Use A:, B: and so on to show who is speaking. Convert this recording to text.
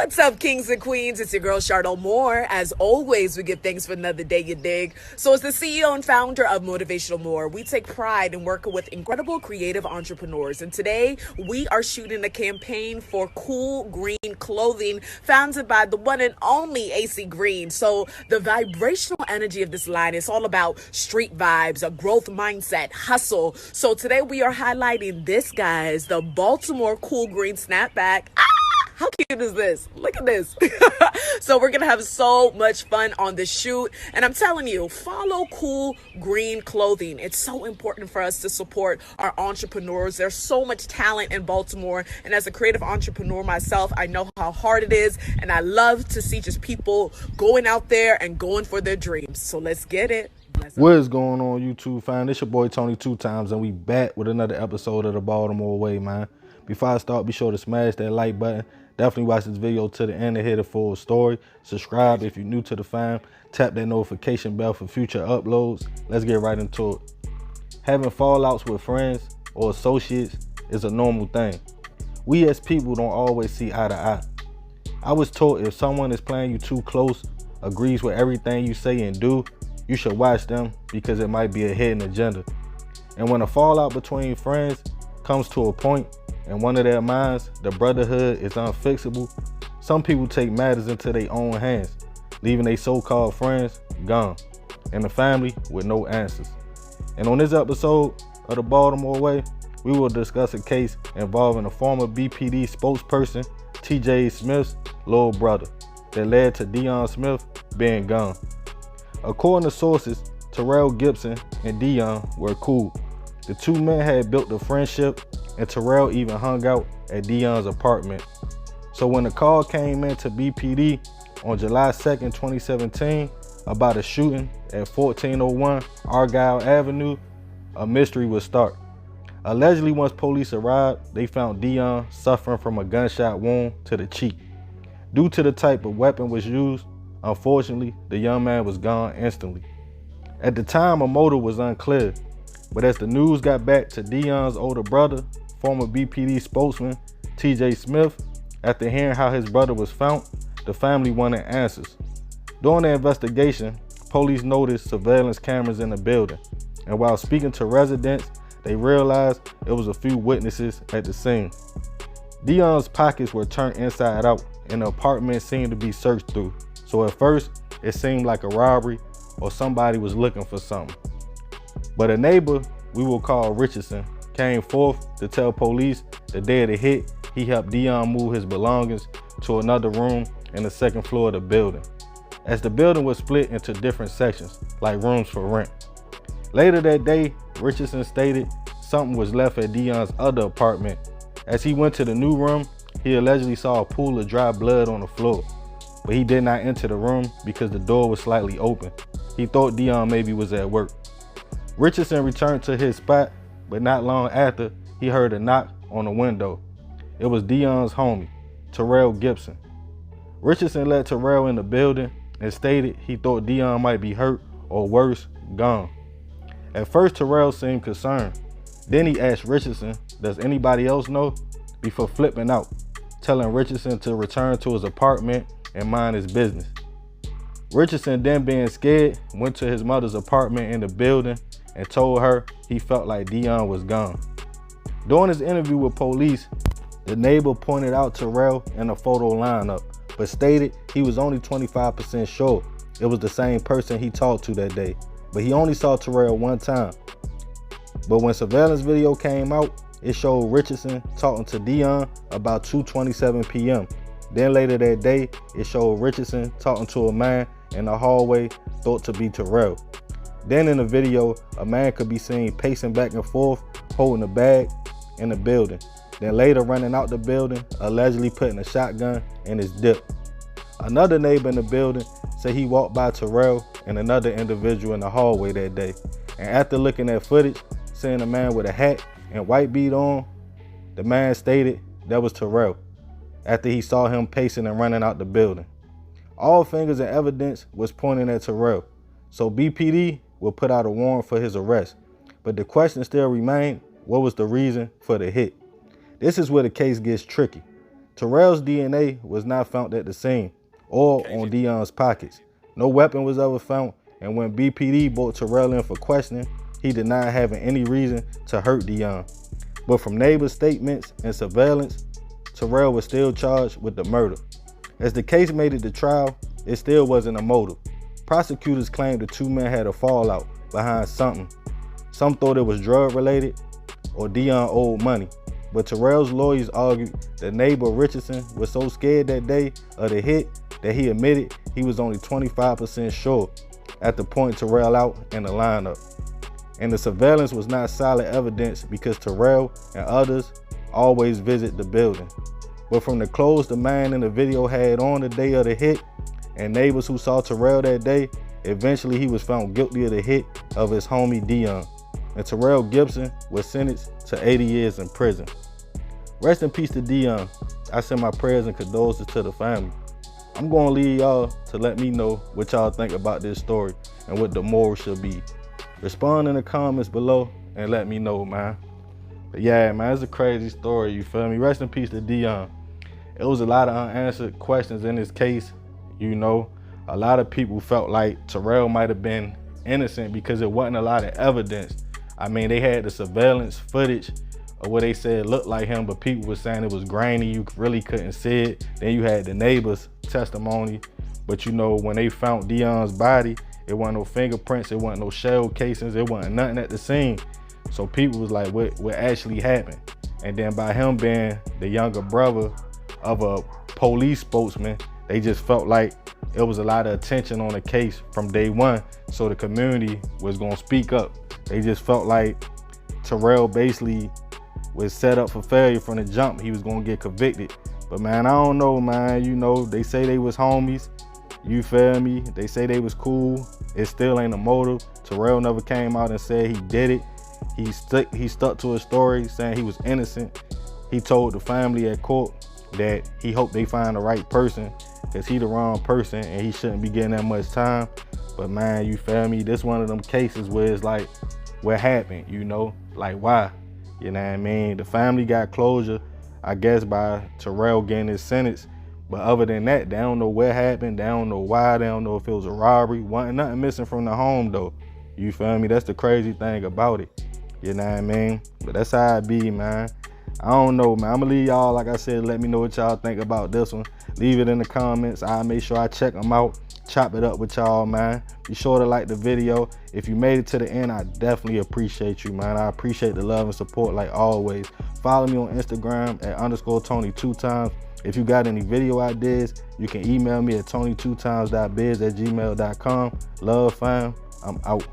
A: What's up, kings and queens? It's your girl, Charlotte Moore. As always, we give thanks for another day, you dig? So as the CEO and founder of Motivational More, we take pride in working with incredible creative entrepreneurs. And today, we are shooting a campaign for cool green clothing founded by the one and only AC Green. So the vibrational energy of this line is all about street vibes, a growth mindset, hustle. So today, we are highlighting this, guys, the Baltimore Cool Green Snapback. How cute is this? Look at this. So we're going to have so much fun on the shoot. And I'm telling you, follow cool green clothing. It's so important for us to support our entrepreneurs. There's so much talent in Baltimore. And as a creative entrepreneur myself, I know how hard it is. And I love to see just people going out there and going for their dreams. So let's get it.
B: What is going on, YouTube fam? It's your boy Tony 2Times, and we back with another episode of the Baltimore Way, man. Before I start, be sure to smash that like button. Definitely watch this video to the end to hear the full story. Subscribe if you're new to the fam. Tap that notification bell for future uploads. Let's get right into it. Having fallouts with friends or associates is a normal thing. We as people don't always see eye to eye. I was taught if someone is playing you too close, agrees with everything you say and do, you should watch them because it might be a hidden agenda. And when a fallout between friends comes to a point and one of their minds, the brotherhood is unfixable, some people take matters into their own hands, leaving their so-called friends gone and the family with no answers. And on this episode of the Baltimore Way, we will discuss a case involving a former BPD spokesperson, TJ Smith's little brother, that led to Deion Smith being gone. According to sources, Terrell Gibson and Deion were cool. The two men had built a friendship, and Terrell even hung out at Deion's apartment. So when the call came in to BPD on July 2nd, 2017 about a shooting at 1401 Argyle Avenue, a mystery would start. Allegedly, once police arrived, they found Deion suffering from a gunshot wound to the cheek. Due to the type of weapon was used, unfortunately, the young man was gone instantly. At the time, a motive was unclear, but as the news got back to Deion's older brother, former BPD spokesman TJ Smith, after hearing how his brother was found, the family wanted answers. During the investigation, police noticed surveillance cameras in the building, and while speaking to residents, they realized there was a few witnesses at the scene. Deion's pockets were turned inside out, and the apartment seemed to be searched through. So at first, it seemed like a robbery or somebody was looking for something. But a neighbor we will call Richardson came forth to tell police the day of the hit, he helped Deion move his belongings to another room in the second floor of the building, as the building was split into different sections, like rooms for rent. Later that day, Richardson stated something was left at Deion's other apartment. As he went to the new room, he allegedly saw a pool of dry blood on the floor, but he did not enter the room because the door was slightly open. He thought Deion maybe was at work. Richardson returned to his spot, but not long after, he heard a knock on the window. It was Deion's homie, Terrell Gibson. Richardson let Terrell in the building and stated he thought Deion might be hurt or worse, gone. At first, Terrell seemed concerned. Then he asked Richardson, does anybody else know? Before flipping out, telling Richardson to return to his apartment and mind his business. Richardson, then being scared, went to his mother's apartment in the building and told her he felt like Deion was gone. During his interview with police, the neighbor pointed out Terrell in a photo lineup, but stated he was only 25% sure it was the same person he talked to that day, but he only saw Terrell one time. But when surveillance video came out, it showed Richardson talking to Deion about 2:27 p.m. Then later that day, it showed Richardson talking to a man in the hallway thought to be Terrell. Then in the video, a man could be seen pacing back and forth, holding a bag in the building. Then later running out the building, allegedly putting a shotgun in his dip. Another neighbor in the building said he walked by Terrell and another individual in the hallway that day. And after looking at footage, seeing a man with a hat and white beat on, the man stated that was Terrell, after he saw him pacing and running out the building. All fingers and evidence was pointing at Terrell, so BPD will put out a warrant for his arrest. But the question still remained, what was the reason for the hit? This is where the case gets tricky. Terrell's DNA was not found at the scene or on Deion's pockets. No weapon was ever found, and when BPD brought Terrell in for questioning, he denied having any reason to hurt Deion. But from neighbors' statements and surveillance, Terrell was still charged with the murder. As the case made it to trial, it still wasn't a motive. Prosecutors claimed the two men had a fallout behind something. Some thought it was drug related or Deion owed money. But Terrell's lawyers argued that neighbor Richardson was so scared that day of the hit that he admitted he was only 25% sure at the point Terrell out in the lineup. And the surveillance was not solid evidence because Terrell and others always visit the building. But from the clothes the man in the video had on the day of the hit and neighbors who saw Terrell that day, eventually he was found guilty of the hit of his homie Deion. And Terrell Gibson was sentenced to 80 years in prison. Rest in peace to Deion. I send my prayers and condolences to the family. I'm gonna leave y'all to let me know what y'all think about this story and what the moral should be. Respond in the comments below and let me know, man. But yeah, man, it's a crazy story, you feel me? Rest in peace to Deion. It was a lot of unanswered questions in this case, you know. A lot of people felt like Terrell might have been innocent because it wasn't a lot of evidence. I mean, they had the surveillance footage of what they said looked like him, but people were saying it was grainy, you really couldn't see it. Then you had the neighbors' testimony, but you know, when they found Deion's body, it wasn't no fingerprints, it wasn't no shell casings, it wasn't nothing at the scene. So people was like, what actually happened? And then by him being the younger brother of a police spokesman, they just felt like it was a lot of attention on the case from day one, so the community was gonna speak up. They just felt like Terrell basically was set up for failure from the jump. He was gonna get convicted. But man, I don't know, man. You know, they say they was homies. You feel me? They say they was cool. It still ain't a motive. Terrell never came out and said he did it. He stuck to his story saying he was innocent. He told the family at court that he hoped they find the right person because he the wrong person and he shouldn't be getting that much time. But man, you feel me? This one of them cases where it's like, what happened, you know? Like, why? You know what I mean? The family got closure, I guess, by Terrell getting his sentence. But other than that, they don't know what happened. They don't know why. They don't know if it was a robbery. Wasn't nothing missing from the home, though. You feel me? That's the crazy thing about it. You know what I mean? But that's how it be, man. I don't know, man. I'm gonna leave y'all, like I said, let me know what y'all think about this one. Leave it in the comments. I'll make sure I check them out, chop it up with y'all, man. Be sure to like the video. If you made it to the end, I definitely appreciate you, man. I appreciate the love and support like always. Follow me on Instagram at _Tony2times. If you got any video ideas, you can email me at tony2times.biz@gmail.com. Love, fam. I'm out.